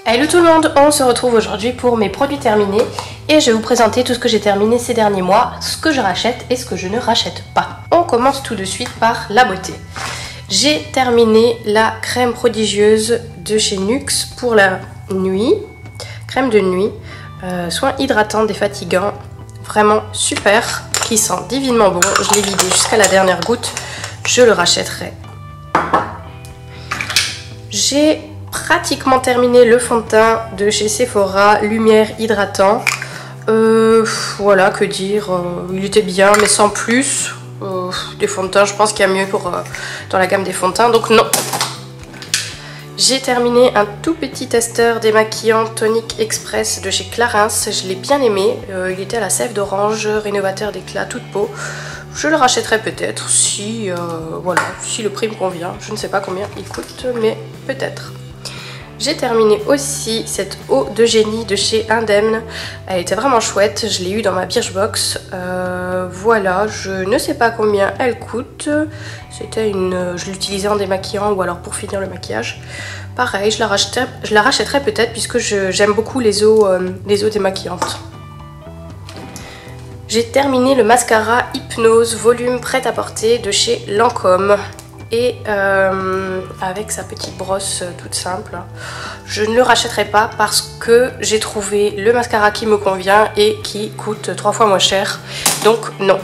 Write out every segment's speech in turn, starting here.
Hello tout le monde, on se retrouve aujourd'hui pour mes produits terminés et je vais vous présenter tout ce que j'ai terminé ces derniers mois, ce que je rachète et ce que je ne rachète pas. On commence tout de suite par la beauté. J'ai terminé la crème prodigieuse de chez NYX pour la nuit, crème de nuit, soin hydratant défatigant, vraiment super, qui sent divinement bon. Je l'ai vidé jusqu'à la dernière goutte, je le rachèterai. J'ai pratiquement terminé le fond de teint de chez Sephora, lumière hydratant. Voilà, que dire, il était bien mais sans plus. Des fonds de teint, je pense qu'il y a mieux dans la gamme des fonds de teint, donc non. J'ai terminé un tout petit testeur démaquillant Tonic Express de chez Clarins, je l'ai bien aimé, il était à la sève d'orange, rénovateur d'éclat, toute peau. Je le rachèterai peut-être si, voilà, si le prix me convient, je ne sais pas combien il coûte, mais peut-être. J'ai terminé aussi cette eau de génie de chez Indemne. Elle était vraiment chouette, je l'ai eu dans ma Birchbox. Voilà, je ne sais pas combien elle coûte. C'était je l'utilisais en démaquillant ou alors pour finir le maquillage. Pareil, je la rachèterai peut-être puisque j'aime beaucoup les eaux démaquillantes. J'ai terminé le mascara Hypnose volume prêt-à-porter de chez Lancôme. Et avec sa petite brosse toute simple. Je ne le rachèterai pas parce que j'ai trouvé le mascara qui me convient et qui coûte 3 fois moins cher. Donc non.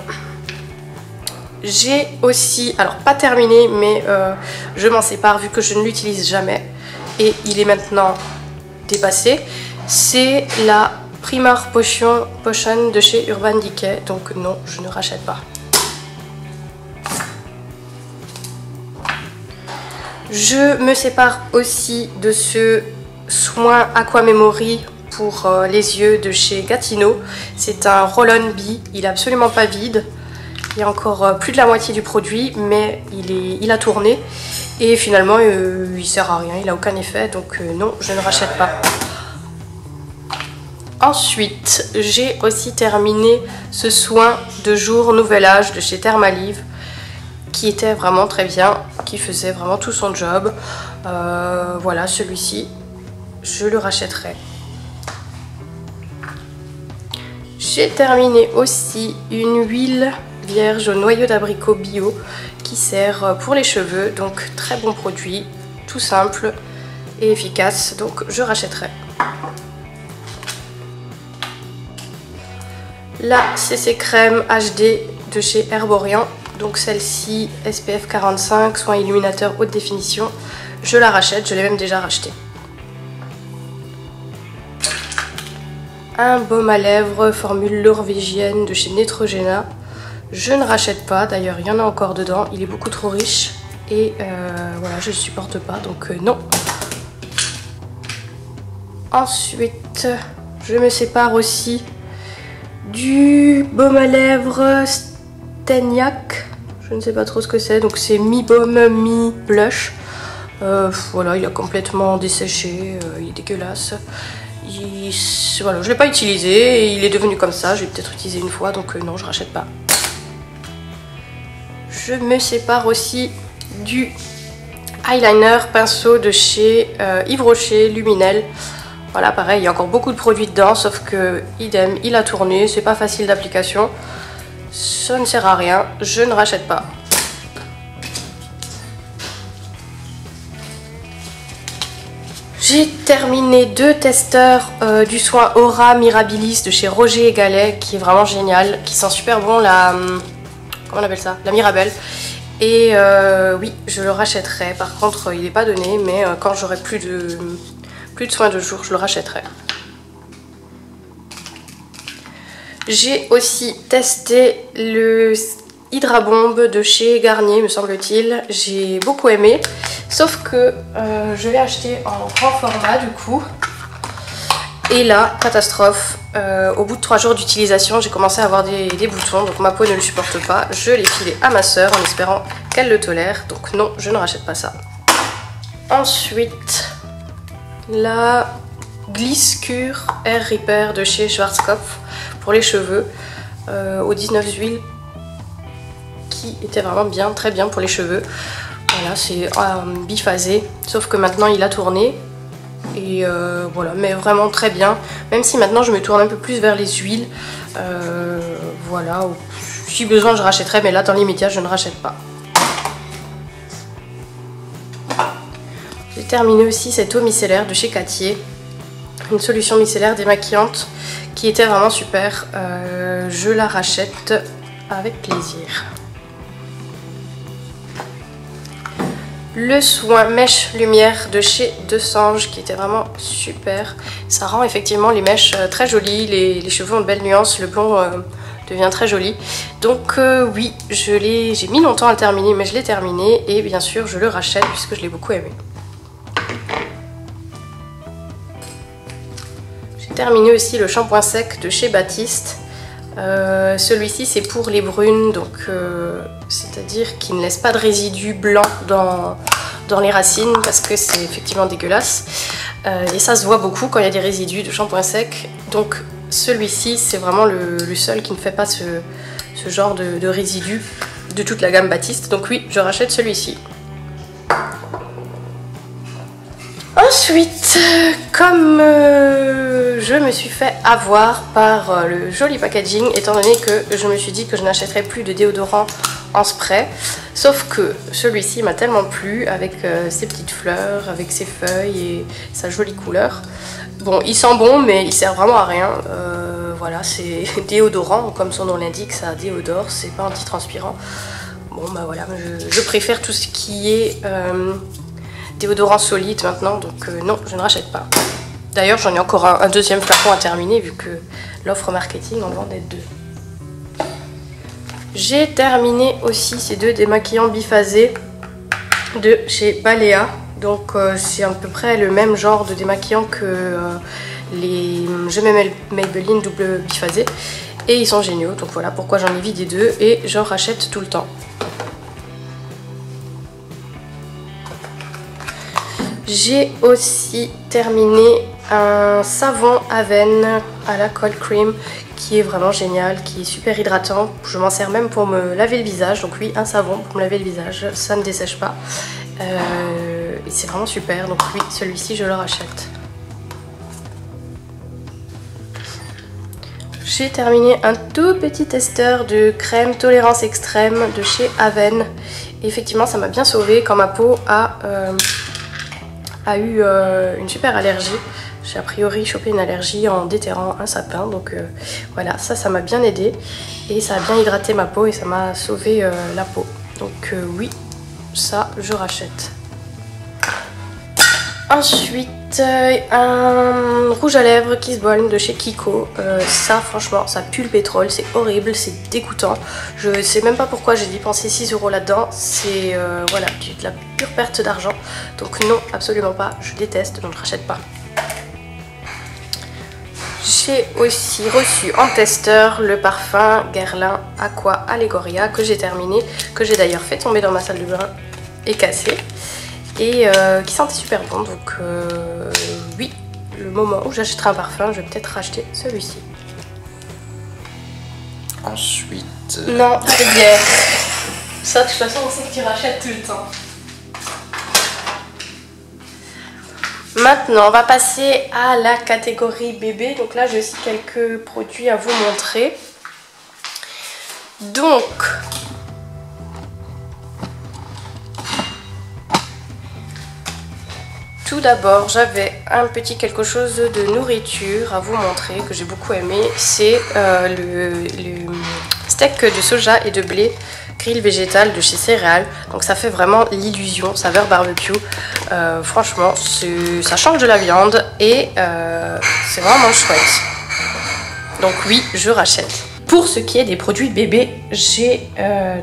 J'ai aussi, alors pas terminé, mais je m'en sépare vu que je ne l'utilise jamais. Et il est maintenant dépassé. C'est la Primark Potion de chez Urban Decay. Donc non, je ne rachète pas. Je me sépare aussi de ce soin Aqua Memory pour les yeux de chez Gatineau. C'est un roll-on bee, il est absolument pas vide. Il y a encore plus de la moitié du produit, mais il a tourné. Et finalement, il sert à rien, il n'a aucun effet, donc non, je ne rachète pas. Ensuite, j'ai aussi terminé ce soin de jour Nouvel Âge de chez Thermalive, qui était vraiment très bien, qui faisait vraiment tout son job. Voilà, celui-ci, je le rachèterai. J'ai terminé aussi une huile vierge au noyau d'abricot bio qui sert pour les cheveux, donc très bon produit, tout simple et efficace, donc je rachèterai. La CC Crème HD de chez Herborian. Donc celle-ci, SPF 45, soin illuminateur haute définition, je la rachète, je l'ai même déjà racheté. Un baume à lèvres formule norvégienne de chez Neutrogena, je ne rachète pas, d'ailleurs il y en a encore dedans, il est beaucoup trop riche et voilà, je ne supporte pas, donc non. Ensuite, je me sépare aussi du baume à lèvres Staniac. Je ne sais pas trop ce que c'est, donc c'est mi-baume, mi-blush. Voilà, il a complètement desséché, il est dégueulasse. Voilà, je ne l'ai pas utilisé et il est devenu comme ça, je vais peut-être utiliser une fois, donc non, je rachète pas. Je me sépare aussi du eyeliner pinceau de chez Yves Rocher Luminel. Voilà, pareil, il y a encore beaucoup de produits dedans, sauf que idem, il a tourné, c'est pas facile d'application. Ça ne sert à rien, je ne rachète pas. J'ai terminé 2 testeurs du soin Aura Mirabilis de chez Roger & Gallet, qui est vraiment génial, qui sent super bon comment on appelle ça, la Mirabelle. Et oui, je le rachèterai. Par contre, il n'est pas donné, mais quand j'aurai plus de soins de jour, je le rachèterai. J'ai aussi testé le Hydra Bomb de chez Garnier, me semble-t-il. J'ai beaucoup aimé, sauf que je l'ai acheté en grand format du coup. Et là, catastrophe, au bout de 3 jours d'utilisation, j'ai commencé à avoir des boutons, donc ma peau ne le supporte pas. Je l'ai filé à ma soeur en espérant qu'elle le tolère, donc non, je ne rachète pas ça. Ensuite, la Gliss Cure Hair Repair de chez Schwarzkopf pour les cheveux aux 19 huiles, qui était vraiment bien, très bien pour les cheveux. Voilà, c'est biphasé, sauf que maintenant il a tourné et voilà, mais vraiment très bien, même si maintenant je me tourne un peu plus vers les huiles. Voilà, si besoin je rachèterai, mais là dans l'immédiat je ne rachète pas. J'ai terminé aussi cette eau micellaire de chez Cattier, une solution micellaire démaquillante qui était vraiment super. Je la rachète avec plaisir. Le soin mèche lumière de chez Desange qui était vraiment super. Ça rend effectivement les mèches très jolies, les cheveux ont de belles nuances, le blond devient très joli. Donc oui, j'ai mis longtemps à le terminer, mais je l'ai terminé et bien sûr je le rachète puisque je l'ai beaucoup aimé. J'ai terminé aussi le shampoing sec de chez Baptiste. Celui-ci c'est pour les brunes, donc c'est-à-dire qu'il ne laisse pas de résidus blancs dans les racines parce que c'est effectivement dégueulasse. Et ça se voit beaucoup quand il y a des résidus de shampoing sec. Donc celui-ci c'est vraiment le seul qui ne fait pas ce genre de résidus de toute la gamme Baptiste. Donc oui, je rachète celui-ci. Ensuite, comme je me suis fait avoir par le joli packaging, étant donné que je me suis dit que je n'achèterais plus de déodorant en spray, sauf que celui-ci m'a tellement plu avec ses petites fleurs, avec ses feuilles et sa jolie couleur. Bon, il sent bon, mais il sert vraiment à rien. Voilà, c'est déodorant, comme son nom l'indique, ça déodore, c'est pas antitranspirant. Bon, bah voilà, je préfère tout ce qui est déodorant solide maintenant, donc non, je ne rachète pas. D'ailleurs, j'en ai encore un deuxième flacon à terminer vu que l'offre marketing en vendait deux. J'ai terminé aussi ces deux démaquillants biphasés de chez Balea. Donc c'est à peu près le même genre de démaquillant que les Je m'aime Maybelline double biphasé. Et ils sont géniaux, donc voilà pourquoi j'en ai vidé deux et j'en rachète tout le temps. J'ai aussi terminé un savon Aven à la cold cream qui est vraiment génial, qui est super hydratant. Je m'en sers même pour me laver le visage, donc oui, un savon pour me laver le visage, ça ne dessèche pas. Et c'est vraiment super, donc oui, celui-ci je le rachète. J'ai terminé un tout petit testeur de crème tolérance extrême de chez Aven. Et effectivement, ça m'a bien sauvé quand ma peau a eu une super allergie. J'ai a priori chopé une allergie en déterrant un sapin, donc voilà, ça m'a bien aidé et ça a bien hydraté ma peau et ça m'a sauvé la peau. Donc oui, ça je rachète. Ensuite, un rouge à lèvres Kiss Balm de chez Kiko. Ça franchement, ça pue le pétrole, c'est horrible, c'est dégoûtant. Je sais même pas pourquoi j'ai dépensé 6 € là-dedans. C'est voilà, de la pure perte d'argent. Donc non, absolument pas, je déteste, donc je rachète pas. J'ai aussi reçu en testeur le parfum Guerlain Aqua Allegoria que j'ai terminé, que j'ai d'ailleurs fait tomber dans ma salle de bain et cassé. Et qui sentait super bon, donc oui, le moment où j'achèterai un parfum, je vais peut-être racheter celui-ci. Ensuite... Non, c'est bière. Ça, de toute façon, on sait que tu rachètes tout le temps. Maintenant, on va passer à la catégorie bébé. Donc là, j'ai aussi quelques produits à vous montrer. Donc... tout d'abord, j'avais un petit quelque chose de nourriture à vous montrer que j'ai beaucoup aimé. C'est le steak de soja et de blé grill végétal de chez Céréales. Donc ça fait vraiment l'illusion, saveur barbecue. Franchement, ça change de la viande et c'est vraiment chouette. Donc oui, je rachète. Pour ce qui est des produits bébés, j'ai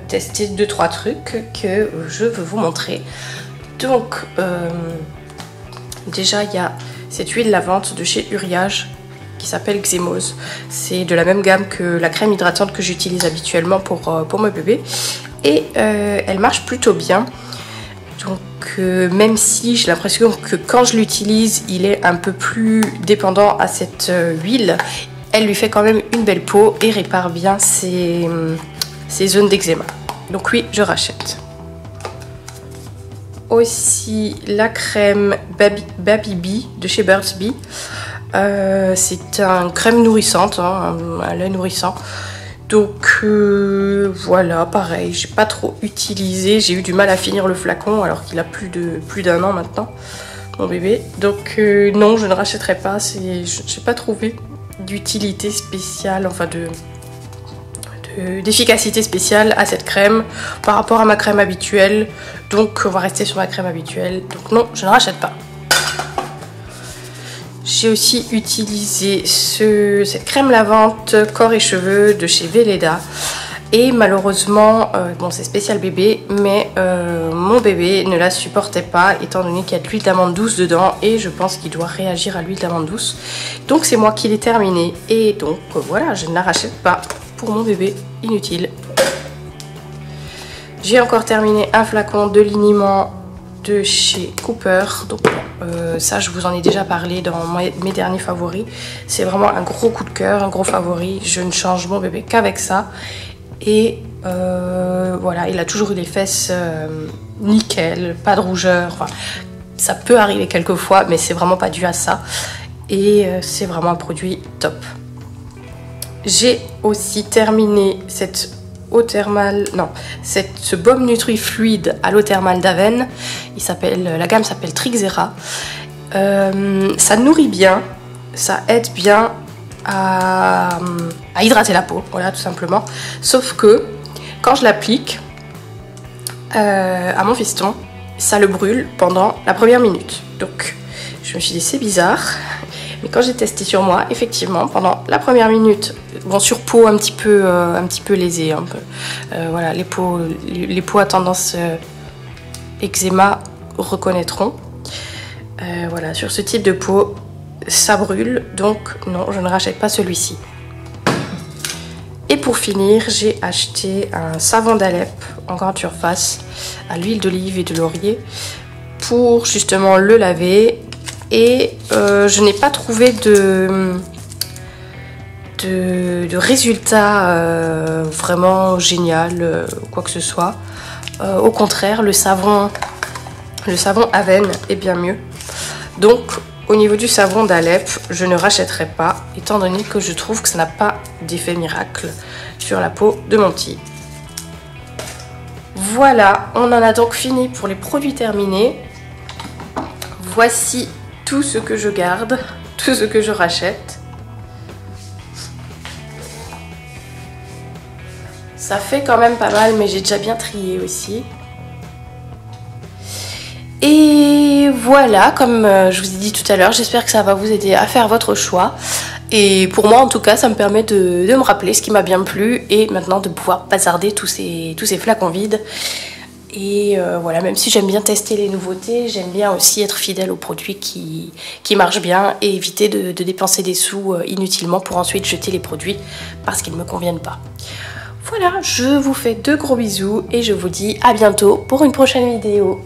testé 2-3 trucs que je veux vous montrer. Donc... déjà, il y a cette huile lavante de chez Uriage qui s'appelle Xémose. C'est de la même gamme que la crème hydratante que j'utilise habituellement pour mes bébés. Et elle marche plutôt bien. Donc même si j'ai l'impression que quand je l'utilise, il est un peu plus dépendant à cette huile, elle lui fait quand même une belle peau et répare bien ses zones d'eczéma. Donc oui, je rachète. aussi la crème Baby Bee de chez Burt's Bees. C'est une crème nourrissante, hein, un lait nourrissant. Donc voilà, pareil, j'ai pas trop utilisé, j'ai eu du mal à finir le flacon alors qu'il a plus d'1 an maintenant, mon bébé. Donc non, je ne rachèterai pas, je n'ai pas trouvé d'utilité spéciale, enfin d'efficacité spéciale à cette crème par rapport à ma crème habituelle. Donc on va rester sur ma crème habituelle, donc non, je ne rachète pas. J'ai aussi utilisé cette crème lavante corps et cheveux de chez Veleda. Et malheureusement, bon c'est spécial bébé, mais mon bébé ne la supportait pas étant donné qu'il y a de l'huile d'amande douce dedans et je pense qu'il doit réagir à l'huile d'amande douce. Donc c'est moi qui l'ai terminée et donc voilà, je ne la rachète pas pour mon bébé, inutile. J'ai encore terminé un flacon de liniment de chez Cooper, donc ça je vous en ai déjà parlé dans mes derniers favoris. C'est vraiment un gros coup de cœur, un gros favori. Je ne change mon bébé qu'avec ça et voilà, il a toujours eu les fesses nickel, pas de rougeur. Enfin, ça peut arriver quelquefois mais c'est vraiment pas dû à ça et c'est vraiment un produit top. J'ai aussi terminé cette eau thermale, non, ce baume nutri fluide à l'eau thermale d'Aven. La gamme s'appelle Trixera. Ça nourrit bien, ça aide bien à hydrater la peau, voilà tout simplement. Sauf que quand je l'applique à mon fiston, ça le brûle pendant la première minute. Donc je me suis dit c'est bizarre. Mais quand j'ai testé sur moi, effectivement, pendant la première minute, bon sur peau un petit peu lésée, un peu, voilà, les peaux à tendance eczéma reconnaîtront. Voilà, sur ce type de peau, ça brûle, donc non, je ne rachète pas celui-ci. Et pour finir, j'ai acheté un savon d'Alep en grande surface à l'huile d'olive et de laurier pour justement le laver. Et je n'ai pas trouvé de résultat vraiment génial, quoi que ce soit. Au contraire, le savon Aven est bien mieux. Donc au niveau du savon d'Alep, je ne rachèterai pas, étant donné que je trouve que ça n'a pas d'effet miracle sur la peau de mon petit. Voilà, on en a donc fini pour les produits terminés. Voici tout ce que je garde, tout ce que je rachète. Ça fait quand même pas mal, mais j'ai déjà bien trié aussi. Et voilà, comme je vous ai dit tout à l'heure, j'espère que ça va vous aider à faire votre choix. Et pour moi, en tout cas, ça me permet de me rappeler ce qui m'a bien plu et maintenant de pouvoir bazarder tous ces flacons vides. Et voilà, même si j'aime bien tester les nouveautés, j'aime bien aussi être fidèle aux produits qui marchent bien et éviter de dépenser des sous inutilement pour ensuite jeter les produits parce qu'ils ne me conviennent pas. Voilà, je vous fais de gros bisous et je vous dis à bientôt pour une prochaine vidéo.